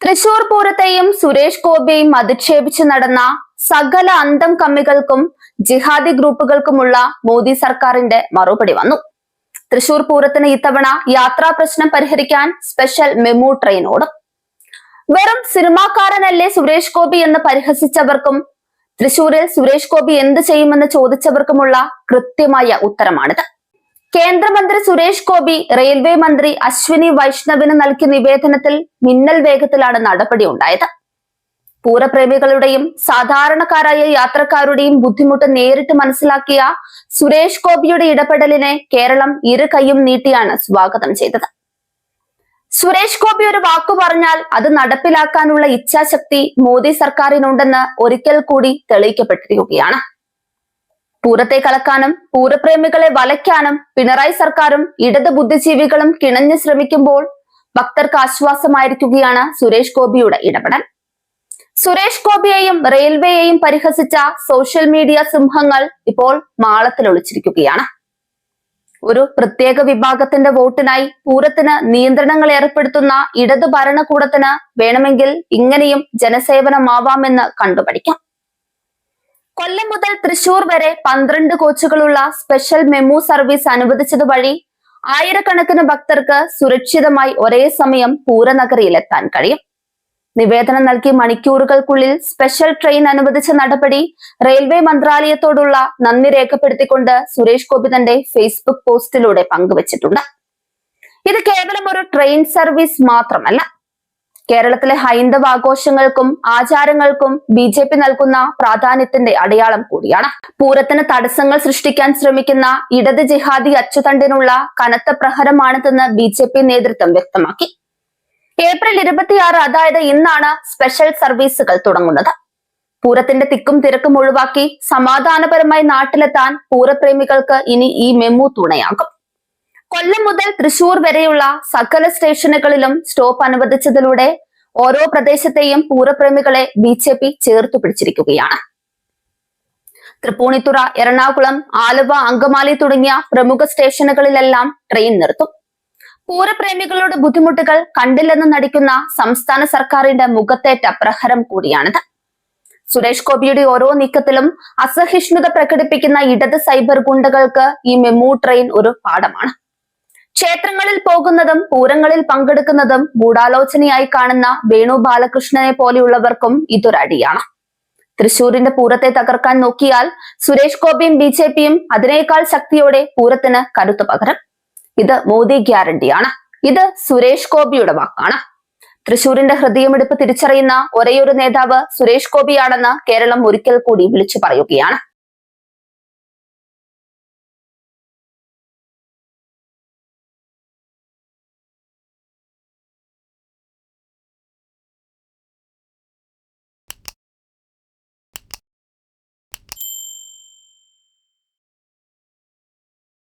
തൃശൂർ പൂരത്തെയും സുരേഷ് ഗോപിയെയും അധിക്ഷേപിച്ച് നടന്ന സകല അന്തം കമ്മികൾക്കും ജിഹാദി ഗ്രൂപ്പുകൾക്കുമുള്ള മോദി സർക്കാരിന്റെ മറുപടി വന്നു. തൃശൂർ പൂരത്തിന് ഇത്തവണ യാത്രാ പ്രശ്നം പരിഹരിക്കാൻ സ്പെഷ്യൽ മെമു ട്രെയിൻ ഓടും. വെറും സിനിമാക്കാരനല്ലേ സുരേഷ് ഗോപി എന്ന് പരിഹസിച്ചവർക്കും തൃശൂരിൽ സുരേഷ് ഗോപി എന്ത് ചെയ്യുമെന്ന് ചോദിച്ചവർക്കുമുള്ള കൃത്യമായ ഉത്തരമാണിത്. കേന്ദ്രമന്ത്രി സുരേഷ് ഗോപി റെയിൽവേ മന്ത്രി അശ്വിനി വൈഷ്ണവിന് നൽകിയ നിവേദനത്തിൽ മിന്നൽ വേഗത്തിലാണ് നടപടി ഉണ്ടായത്. പൂരപ്രേമികളുടെയും സാധാരണക്കാരായ യാത്രക്കാരുടെയും ബുദ്ധിമുട്ട് നേരിട്ട് മനസ്സിലാക്കിയ സുരേഷ് ഗോപിയുടെ ഇടപെടലിനെ കേരളം ഇരു കൈയും നീട്ടിയാണ് സ്വാഗതം ചെയ്തത്. സുരേഷ് ഗോപി ഒരു വാക്കു പറഞ്ഞാൽ അത് നടപ്പിലാക്കാനുള്ള ഇച്ഛാശക്തി മോദി സർക്കാരിനുണ്ടെന്ന് ഒരിക്കൽ കൂടി തെളിയിക്കപ്പെട്ടിരിക്കുകയാണ്. പൂരത്തെ കലക്കാനും പൂരപ്രേമികളെ വലയ്ക്കാനും പിണറായി സർക്കാരും ഇടത് ബുദ്ധിജീവികളും കിണഞ്ഞു ശ്രമിക്കുമ്പോൾ ഭക്തർക്ക് ആശ്വാസമായിരിക്കുകയാണ് സുരേഷ് ഗോപിയുടെ ഇടപെടൽ. സുരേഷ് ഗോപിയെയും റെയിൽവേയെയും പരിഹസിച്ച സോഷ്യൽ മീഡിയ സിംഹങ്ങൾ ഇപ്പോൾ മാളത്തിൽ ഒളിച്ചിരിക്കുകയാണ്. ഒരു പ്രത്യേക വിഭാഗത്തിന്റെ വോട്ടിനായി പൂരത്തിന് നിയന്ത്രണങ്ങൾ ഏർപ്പെടുത്തുന്ന ഇടത് ഭരണകൂടത്തിന് വേണമെങ്കിൽ ഇങ്ങനെയും ജനസേവനമാവാമെന്ന് കണ്ടുപഠിക്കാം. കൊല്ലം മുതൽ തൃശൂർ വരെ 12 കോച്ചുകളുള്ള സ്പെഷ്യൽ മെമു സർവീസ് അനുവദിച്ചത് വഴി ആയിരക്കണക്കിന് ഭക്തർക്ക് സുരക്ഷിതമായി ഒരേ സമയം പൂരനഗരിയിൽ എത്താൻ കഴിയും. നിവേദനം നൽകി മണിക്കൂറുകൾക്കുള്ളിൽ സ്പെഷ്യൽ ട്രെയിൻ അനുവദിച്ച നടപടി റെയിൽവേ മന്ത്രാലയത്തോടുള്ള നന്ദി രേഖപ്പെടുത്തിക്കൊണ്ട് സുരേഷ് ഗോപി തന്റെ ഫേസ്ബുക്ക് പോസ്റ്റിലൂടെ പങ്കുവച്ചിട്ടുണ്ട്. ഇത് കേവലം ഒരു ട്രെയിൻ സർവീസ് മാത്രമല്ല, കേരളത്തിലെ ഹൈന്ദവ ആഘോഷങ്ങൾക്കും ആചാരങ്ങൾക്കും BJP നൽകുന്ന പ്രാധാന്യത്തിന്റെ അടയാളം കൂടിയാണ്. പൂരത്തിന് തടസ്സങ്ങൾ സൃഷ്ടിക്കാൻ ശ്രമിക്കുന്ന ഇടത് ജിഹാദി അച്ചുതണ്ടിനുള്ള കനത്ത പ്രഹരമാണിതെന്ന് BJP നേതൃത്വം വ്യക്തമാക്കി. ഏപ്രിൽ 26, അതായത് ഇന്നാണ് സ്പെഷ്യൽ സർവീസുകൾ തുടങ്ങുന്നത്. പൂരത്തിന്റെ തിക്കും തിരക്കും ഒഴിവാക്കി സമാധാനപരമായി നാട്ടിലെത്താൻ പൂരപ്രേമികൾക്ക് ഇനി ഈ മെമു തുണയാകും. കൊല്ലം മുതൽ തൃശൂർ വരെയുള്ള സകല സ്റ്റേഷനുകളിലും സ്റ്റോപ്പ് അനുവദിച്ചതിലൂടെ ഓരോ പ്രദേശത്തെയും പൂരപ്രേമികളെ BJP ചേർത്തു പിടിച്ചിരിക്കുകയാണ്. തൃപ്പൂണിത്തുറ, എറണാകുളം, ആലുവ, അങ്കമാലി തുടങ്ങിയ പ്രമുഖ സ്റ്റേഷനുകളിലെല്ലാം ട്രെയിൻ നിർത്തും. പൂരപ്രേമികളുടെ ബുദ്ധിമുട്ടുകൾ കണ്ടില്ലെന്ന് നടിക്കുന്ന സംസ്ഥാന സർക്കാരിന്റെ മുഖത്തേറ്റ പ്രഹരം കൂടിയാണിത്. സുരേഷ് ഗോപിയുടെ ഓരോ നീക്കത്തിലും അസഹിഷ്ണുത പ്രകടിപ്പിക്കുന്ന ഇടത് സൈബർ ഗുണ്ടകൾക്ക് ഈ മെമു ട്രെയിൻ ഒരു പാഠമാണ്. ക്ഷേത്രങ്ങളിൽ പോകുന്നതും പൂരങ്ങളിൽ പങ്കെടുക്കുന്നതും ഗൂഢാലോചനയായി കാണുന്ന വേണു ബാലകൃഷ്ണനെ പോലെയുള്ളവർക്കും ഇതൊരടിയാണ്. തൃശൂരിന്റെ പൂരത്തെ തകർക്കാൻ നോക്കിയാൽ സുരേഷ് ഗോപിയും BJPയും അതിനേക്കാൾ ശക്തിയോടെ പൂരത്തിന് കരുത്തു പകരും. ഇത് മോദി ഗ്യാരണ്ടിയാണ്. ഇത് സുരേഷ് ഗോപിയുടെ വാക്കാണ്. തൃശൂരിന്റെ ഹൃദയമിടിപ്പ് തിരിച്ചറിയുന്ന ഒരേയൊരു നേതാവ് സുരേഷ് ഗോപിയാണെന്ന് കേരളം ഒരിക്കൽ കൂടി വിളിച്ചു പറയുകയാണ്.